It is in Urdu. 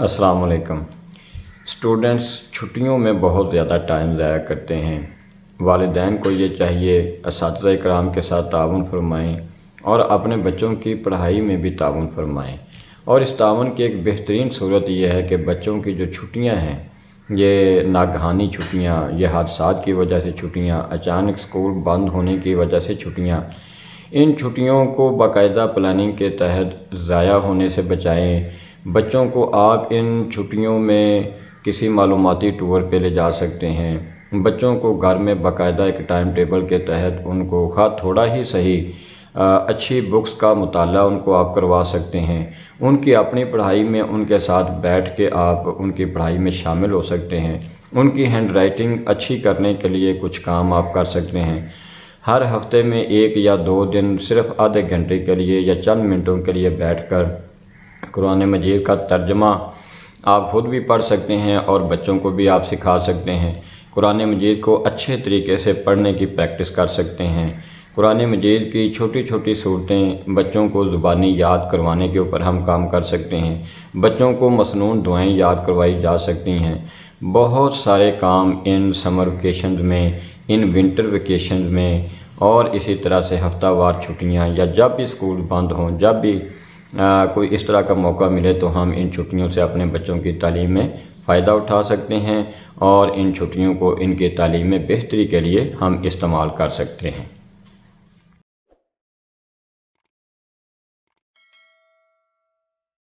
السلام علیکم۔ اسٹوڈنٹس چھٹیوں میں بہت زیادہ ٹائم ضائع کرتے ہیں۔ والدین کو یہ چاہیے اساتذہ اکرام کے ساتھ تعاون فرمائیں اور اپنے بچوں کی پڑھائی میں بھی تعاون فرمائیں، اور اس تعاون کی ایک بہترین صورت یہ ہے کہ بچوں کی جو چھٹیاں ہیں، یہ ناگہانی چھٹیاں، یہ حادثات کی وجہ سے چھٹیاں، اچانک اسکول بند ہونے کی وجہ سے چھٹیاں، ان چھٹیوں کو باقاعدہ پلاننگ کے تحت ضائع ہونے سے بچائیں۔ بچوں کو آپ ان چھٹیوں میں کسی معلوماتی ٹور پہ لے جا سکتے ہیں۔ بچوں کو گھر میں باقاعدہ ایک ٹائم ٹیبل کے تحت ان کو تھوڑا ہی صحیح اچھی بکس کا مطالعہ ان کو آپ کروا سکتے ہیں۔ ان کی اپنی پڑھائی میں ان کے ساتھ بیٹھ کے آپ ان کی پڑھائی میں شامل ہو سکتے ہیں۔ ان کی ہینڈ رائٹنگ اچھی کرنے کے لیے کچھ کام آپ کر سکتے ہیں۔ ہر ہفتے میں 1 یا 2 دن صرف آدھے گھنٹے کے لیے یا چند منٹوں کے لیے بیٹھ کر قرآن مجید کا ترجمہ آپ خود بھی پڑھ سکتے ہیں اور بچوں کو بھی آپ سکھا سکتے ہیں۔ قرآن مجید کو اچھے طریقے سے پڑھنے کی پریکٹس کر سکتے ہیں۔ قرآن مجید کی چھوٹی چھوٹی صورتیں بچوں کو زبانی یاد کروانے کے اوپر ہم کام کر سکتے ہیں۔ بچوں کو مسنون دعائیں یاد کروائی جا سکتی ہیں۔ بہت سارے کام ان سمر ویکیشنز میں، ان ونٹر ویکیشنز میں، اور اسی طرح سے ہفتہ وار چھٹیاں یا جب بھی اسکول بند ہوں، جب بھی کوئی اس طرح کا موقع ملے تو ہم ان چھٹیوں سے اپنے بچوں کی تعلیم میں فائدہ اٹھا سکتے ہیں، اور ان چھٹیوں کو ان کی تعلیم میں بہتری کے لیے ہم استعمال کر سکتے ہیں۔